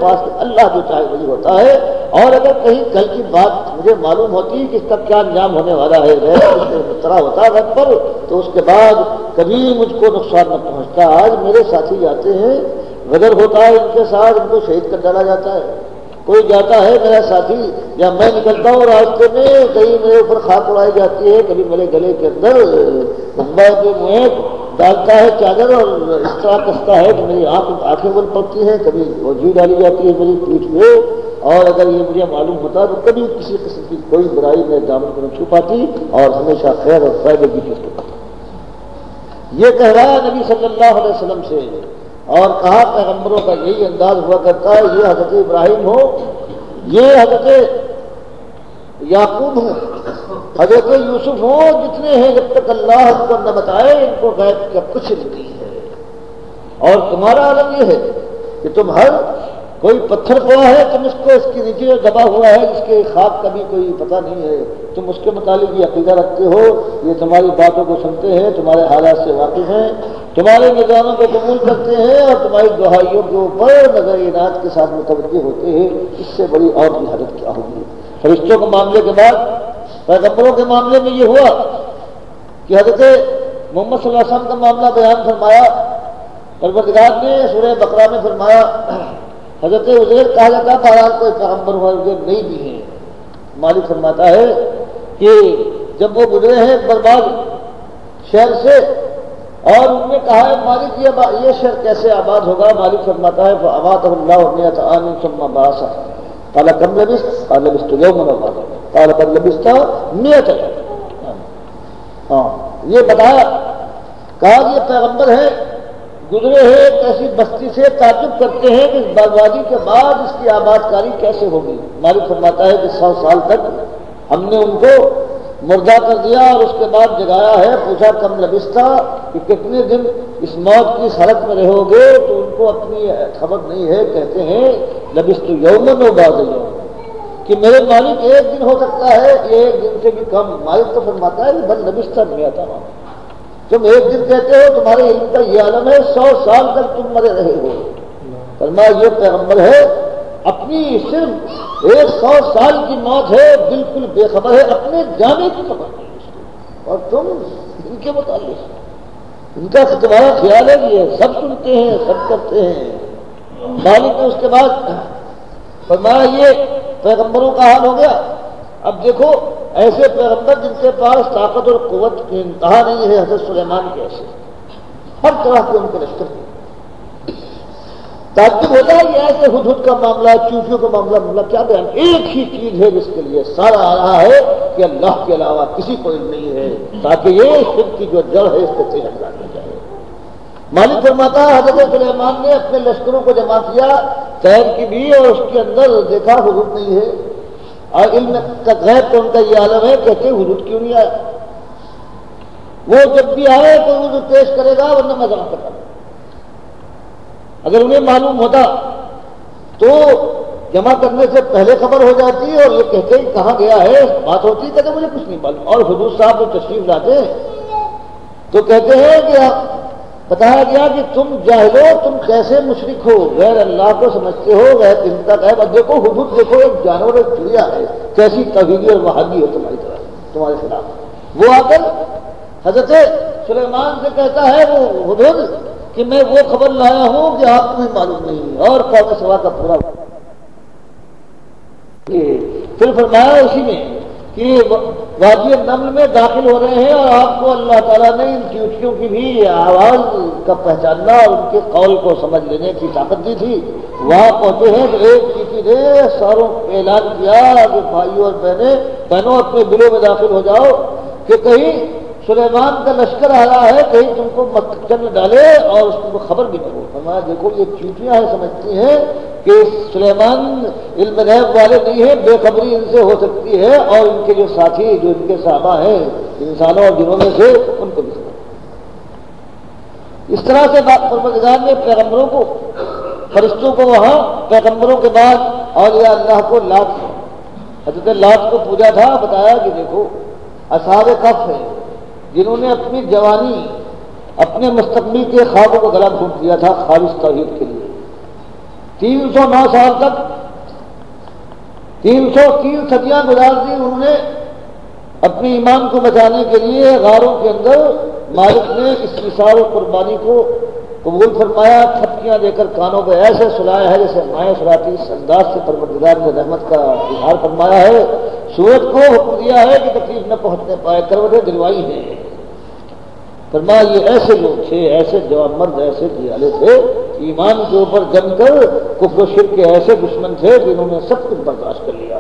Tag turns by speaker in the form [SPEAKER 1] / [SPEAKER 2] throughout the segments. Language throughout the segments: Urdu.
[SPEAKER 1] پاس اللہ جو چاہے وہی ہوتا ہے، اور اگر کہیں کل کی بات مجھے معلوم ہوتی کہ اس کا کیا انجام ہونے والا ہے طرح ہوتا وقت پر، تو اس کے بعد کبھی مجھ کو نقصان نہ پہنچتا۔ آج میرے ساتھی جاتے ہیں، غدر ہوتا ہے ان کے ساتھ، ان کو شہید کر ڈالا جاتا ہے۔ کوئی جاتا ہے میرا ساتھی یا میں نکلتا ہوں راستے میں، کہیں میرے اوپر خاک اڑائی جاتی ہے، کبھی میرے گلے کے اندر لمبا جو منہ ڈالتا ہے چادر اور اس طرح کستا ہے کہ میری آنکھیں بند پڑتی ہیں، کبھی وجہ ڈالی جاتی ہے میری پیٹھ میں، اور اگر یہ مجھے معلوم ہوتا تو کبھی کسی قسم کی کوئی برائی میں دامن کو نہیں چھپاتی اور ہمیشہ خیر اور فائدے کی چیز کرتا۔ یہ کہہ رہا ہے نبی صلی اللہ علیہ وسلم سے، اور کہا پیغمبروں کا یہی انداز ہوا کرتا ہے، یہ حضرت ابراہیم ہو، یہ حضرت یعقوب ہو، حضرت یوسف ہو، جتنے ہیں جب تک اللہ ان کو نہ بتائے ان کو غیب کا کچھ نہیں ہے۔ اور تمہارا عالم یہ ہے کہ تم ہر کوئی پتھر پڑا ہے، تم اس کو اس کے نیچے دبا ہوا ہے جس کے خاک کا بھی کوئی پتہ نہیں ہے، تم اس کے متعلق یہ عقیدہ رکھتے ہو، یہ تمہاری باتوں کو سنتے ہیں، تمہارے حالات سے واقف ہیں، تمہارے نظاموں کو قبول کرتے ہیں اور تمہاری دہائیوں کے اوپر نظر انعت کے ساتھ متوجہ ہوتے ہیں۔ اس سے بڑی اور بھی حالت کیا ہوگی؟ فرشتوں کے معاملے کے بعد پیغمبروں کے معاملے میں یہ ہوا کہ حضرت محمد صلی اللہ علیہ وسلم کا معاملہ بیان فرمایا، پروردگار نے سورہ بقرہ میں فرمایا، حضرت عزیر کہا جاتا ہے بہرحال کوئی پیغمبر ہوا نہیں بھی ہے، مالک فرماتا ہے کہ جب وہ گزرے ہیں برباد شہر سے اور ان نے کہا ہے مالک یہ شہر کیسے آباد ہوگا، مالک فرماتا ہے فَأَمَاتَهُ اللَّهُ مِائَةَ عَامٍ ثُمَّ بَعَثَهُ قال كم لبثت قال لبثت يوما أو بعض يوم قال بل لبثت 100 يوما۔ یہ بتایا، کہا یہ پیغمبر ہے، گزرے ہیں ایک ایسی بستی سے، تعجب کرتے ہیں کہ اس بربادی کے بعد اس کی آباد کاری کیسے ہوگی۔ مالک فرماتا ہے کہ 100 سال تک ہم نے ان کو مردہ کر دیا اور اس کے بعد جگایا ہے، پوچھا کم لبثت کہ کتنے دن اس موت کی اس حالت میں رہو گے، تو ان کو اپنی خبر نہیں ہے، کہتے ہیں لبثت یوما و بعض یوم، کہ میرے مالک ایک دن ہو سکتا ہے، ایک دن سے بھی کم۔ مالک تو فرماتا ہے بل لبثت 100 عام، تم ایک دن کہتے ہو، تمہارے علم کا یہ عالم ہے 100 سال تک تم مرے رہے ہو۔ فرمایا یہ پیغمبر ہے، اپنی صرف 100 سال کی موت ہے، بالکل بے خبر ہے، اپنے جانے کی خبر نہیں اس کو، اور تم ان کے متعلق ان کا تمہارا خیال ہے کہ یہ سب سنتے ہیں، سب کرتے ہیں۔ مالک نے اس کے بعد فرمایا یہ پیغمبروں کا حال ہو گیا۔ اب دیکھو ایسے پیغمبر جن کے پاس طاقت اور قوت کی انتہا نہیں ہے، حضرت سلیمان کے ایسے ہر طرح کے ان کے لشکر تھے۔ تعجب ہوتا ہے یہ ایسے ہدہد کا معاملہ، چوٹیوں کا معاملہ کیا بیان، ایک ہی چیز ہے جس کے لیے سارا آ رہا ہے کہ اللہ کے علاوہ کسی کو علم نہیں ہے، تاکہ یہ شرک کی جو جڑ ہے اس پہ تیز ہٹا دیا جائے۔ مالک فرماتا ہے حضرت سلیمان نے اپنے لشکروں کو جمع کیا، طیر کی بھی، اور اس کے اندر دیکھا حدود نہیں ہے، اور علم کا غیب تو ان کا یہ عالم ہے، کہتے حدود کیوں نہیں آیا؟ وہ جب بھی آئے کوئی حدود پیش کرے گا ورنہ میں جمع کرتا ہوں۔ اگر انہیں معلوم ہوتا تو جمع کرنے سے پہلے خبر ہو جاتی اور یہ کہتے ہیں کہاں گیا ہے، بات ہوتی کہتے مجھے کچھ نہیں معلوم۔ اور حضور صاحب جو تشریف لاتے ہیں تو کہتے ہیں کہ بتایا گیا کہ تم جاہل ہو، تم کیسے مشرک ہو، غیر اللہ کو سمجھتے ہو، غیر ان کا غیب۔ اب دیکھو حدود دیکھو، ایک جانور ایک چڑیا ہے، کیسی توحیدی اور وہابی ہے تمہاری طرف، تمہارے خلاف۔ وہ آ کر حضرت سلیمان سے کہتا ہے وہ حدود کہ میں وہ خبر لایا ہوں کہ آپ کو معلوم نہیں، اور قوم سوا کا پورا۔ پھر فرمایا اسی میں کہ وادی النمل میں داخل ہو رہے ہیں اور آپ کو اللہ تعالیٰ نے ان چیوٹیوں کی بھی آواز کا پہچاننا اور ان کے قول کو سمجھ لینے کی طاقت دی تھی۔ وہاں پہنچے ہیں تو ایک چیٹی نے ساروں کو اعلان کیا کہ بھائیوں اور بہنوں اپنے دلوں میں داخل ہو جاؤ کہ کہیں سلیمان کا لشکر آ رہا ہے، کہیں تم کو مکن ڈالے اور اس کو خبر بھی نہ ہو۔ فرمایا دیکھو یہ چیٹیاں ہیں، سمجھتی ہیں کہ سلیمان علم غیب والے نہیں ہیں، بے خبری ان سے ہو سکتی ہے، اور ان کے جو ساتھی جو ان کے صحابہ ہیں انسانوں اور جنوں میں سے ان کو بھی سمجھ۔ اس طرح سے پروردگار نے پیغمبروں کو، فرشتوں کو وہاں پیغمبروں کے بعد اولیاء اللہ کو حضرت لات کو پوجا تھا، بتایا کہ دیکھو اصحاب کہف ہے جنہوں نے اپنی جوانی اپنے مستقبل کے خوابوں کو گلا گھونٹ دیا تھا خالص توحید کے لیے، 309 سال تک 303 صدیاں گزار دی انہوں نے اپنے ایمان کو بچانے کے لیے غاروں کے اندر۔ مالک نے اس مثال قربانی کو قبول فرمایا، تھپکیاں دے کر کانوں کو ایسے سلایا ہے جیسے مائیں سلاتی، اس انداز سے پروردگار نے رحمت کا اظہار فرمایا ہے۔ سورت کو حکم دیا ہے کہ تکلیف نہ پہنچنے پائے، کروٹیں دلوائی ہیں۔ فرمایا یہ ایسے لوگ تھے، ایسے جوان مرد، ایسے جیالے تھے، ایمان کے اوپر جم کر کفر و شرک کے ایسے دشمن تھے کہ انہوں نے سب کچھ برداشت کر لیا۔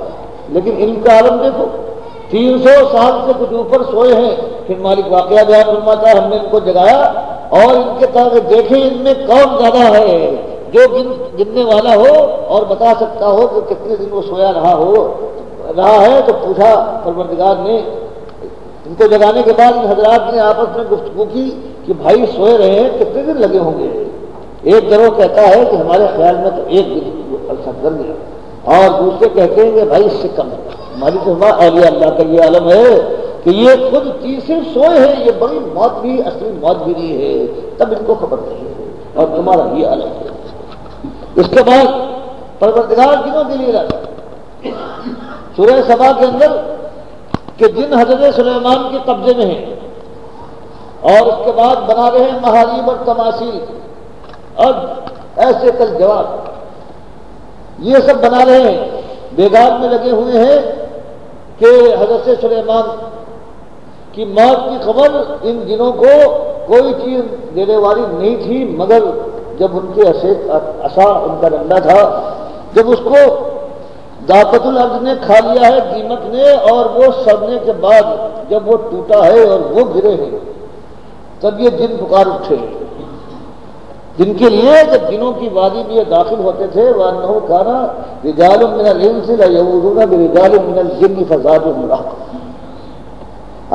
[SPEAKER 1] لیکن ان کا عالم دیکھو، 300 سال سے کچھ اوپر سوئے ہیں۔ پھر مالک واقعہ بیان فرماتا ہے، ہم نے ان کو جگایا اور ان کے تاکہ دیکھیں ان میں کون زیادہ ہے جو گننے والا ہو اور بتا سکتا ہو کہ کتنے دن وہ سویا رہا ہے۔ تو پوچھا پروردگار نے، ان کو جگانے کے بعد ان حضرات نے آپس میں گفتگو کی کہ بھائی سوئے رہے ہیں، کتنے دن لگے ہوں گے؟ ایک گروہ کہتا ہے کہ ہمارے خیال میں تو ایک دن عرصہ گزر گیا، اور دوسرے کہتے ہیں کہ بھائی اس سے کم ہے۔ ہماری تو اولیاء اللہ کا یہ عالم ہے کہ یہ خود صرف سوئے ہیں، یہ بڑی موت بھی اصلی موت بھی نہیں ہے، تب ان کو خبر نہیں ہے، اور تمہارا یہ عالم ہے۔ اس کے بعد پروردگار جنوں کے لیے رہتا سورہ سبا کے اندر کہ جن حضرت سلیمان کے قبضے میں ہیں، اور اس کے بعد بنا رہے ہیں محاریب اور تماثیل اور ایسے کل جواب، یہ سب بنا رہے ہیں، بیگار میں لگے ہوئے ہیں کہ حضرت سلیمان کی موت کی خبر ان جنوں کو کوئی چیز دینے والی نہیں تھی، مگر جب ان کے عصا، ان کا ڈنڈا تھا، جب اس کو دابت الارض نے کھا لیا ہے، دیمک نے، اور وہ سڑنے کے بعد جب وہ ٹوٹا ہے اور وہ گرے ہیں، تب یہ جن پکار اٹھے، جن کے لیے جب جنوں کی وادی میں یہ داخل ہوتے تھے، وَأَنَّهُ كَانَ رِجَالٌ مِّنَ الْإِنسِ لَيَعُوذُونَ بِرِجَالٍ مِّنَ الْجِنِّ فَزَادُوهُمْ رَهْقًا۔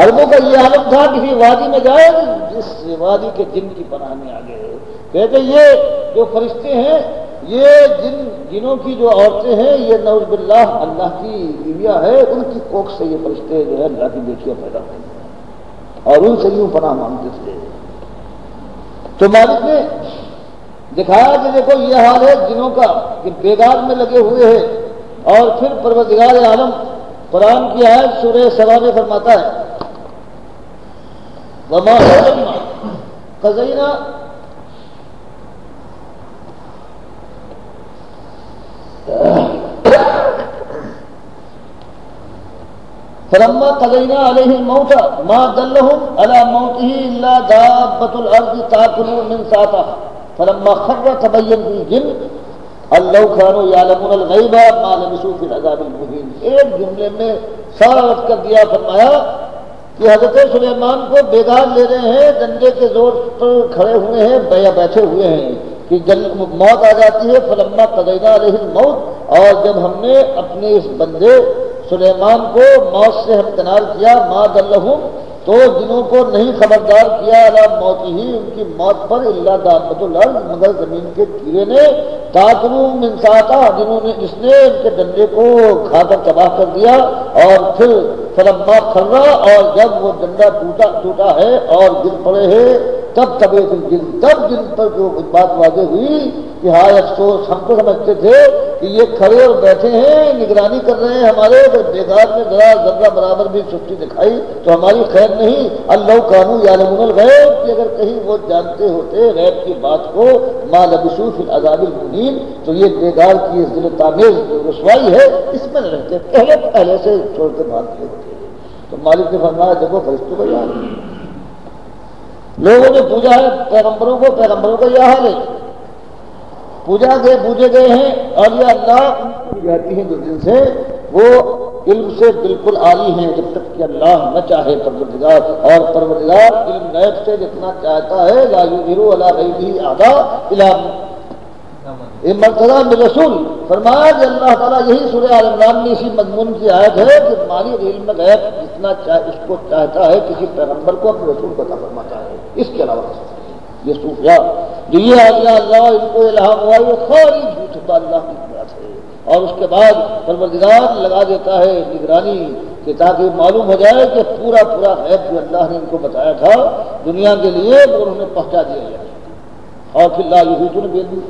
[SPEAKER 1] عربوں کا یہ عالم تھا، کسی وادی میں جائے جس وادی کے جن کی پناہ میں آ گئے، کہتے یہ جو فرشتے ہیں، یہ جنوں کی جو عورتیں ہیں، یہ نعوذ باللہ اللہ کی بیویاں ہیں، ان کی کوکھ سے یہ فرشتے جو ہے اللہ کی بیٹیاں پیدا ہوئی اور ان سے یوں پناہ مانگتے تھے۔ تو مالک نے دکھایا کہ دیکھو یہ حال ہے جنوں کا کہ بیگار میں لگے ہوئے ہیں، اور پھر پروردگار عالم قرآن کی آیت سورہ سبا میں فرماتا ہے، وَمَا قَضَيْنَا فَلَمَّا قَضَيْنَا عَلَيْهِ الْمَوْتَ مَا دَلَّهُمْ عَلَى مَوْتِهِ إِلَّا دَابَّةُ الْأَرْضِ تَأْكُلُ مِنْ سَأْتِهِ فَلَمَّا خَرَّ تَبَيَّنَ الْجِنُّ أَن لَّوْ كَانُوا يَعْلَمُونَ الْغَيْبَ مَا لَبِثُوا فِي الْعَذَابِ الْمُهِينِ۔ ایک جملے میں سارا رد کر دیا، فرمایا کہ حضرت سلیمان کو بیگار لے رہے ہیں، ڈنڈے کے زور پر کھڑے ہوئے ہیں یا بیٹھے ہوئے ہیں کہ موت آ جاتی ہے۔ فَلَمَّا قَضَيْنَا عَلَيْهِ الْمَوْتَ، اور جب ہم نے اپنے اس بندے سلیمان کو موت سے ہمکنار کیا، ما دلہم، تو جنوں کو نہیں خبردار کیا، علی موت ہی، ان کی موت پر، الا دابۃ الارض، مگر زمین کے کیڑے نے، تاکلوا من ساتا، جس نے ان کے ڈنڈے کو کھا کر تباہ کر دیا۔ اور پھر فلما خرّا، اور جب وہ ڈنڈا ٹوٹا ہے اور گر پڑے ہیں، تب طبیعت الجن، تب جن پر جو بات واضح ہوئی کہ ہائے افسوس، ہم تو سمجھتے تھے کہ یہ کھڑے اور بیٹھے ہیں، نگرانی کر رہے ہیں ہمارے، بیگار میں ذرہ برابر بھی سستی دکھائی تو ہماری خیر نہیں۔ اللہ کانوا یعلمون الغیب، کہ اگر کہیں وہ جانتے ہوتے غیب کی بات کو، ما لبثوا فی العذاب المہین، تو یہ بیگار کی ذلت آمیز رسوائی ہے، اس میں نہ رہتے، پہلے سے چھوڑ کے بھاگتے ہوتے۔ تو مالک نے فرمایا دیکھو فرشتوں کو یاد، لوگوں نے پوجا ہے پیغمبروں کو، پیغمبروں کا یہ حال ہے، پوجے گئے ہیں اولیاء اللہ، ان کی جاتی ہیں جو جن سے وہ علم سے بالکل عالی ہیں، جب تک کہ اللہ نہ چاہے پروردگار، اور پروردگار علم غیب سے جتنا چاہتا ہے، لا یظہر علی غیبہ احدا الا مرتضی من رسول، فرمایا کہ اللہ تعالیٰ یہی سورہ آل عمران میں اسی مضمون کی آیت ہے کہ مالک علم غیب جتنا اس کو چاہتا ہے کسی پیغمبر کو اپنے رسول کو عطا فرماتا ہے، اس کے علاوہ یہ صوفیاء جو یہ اولیاء اللہ ان کو الہام ہوا، یہ خالی جھوٹ اللہ کی بات ہے۔ اور اس کے بعد پروردگار لگا دیتا ہے نگرانی کہ تاکہ معلوم ہو جائے کہ پورا غیب جو اللہ نے ان کو بتایا تھا دنیا کے لیے وہ انہوں نے پہنچا دیا جائے۔ اور پھر لا یحیطون بعلمہ،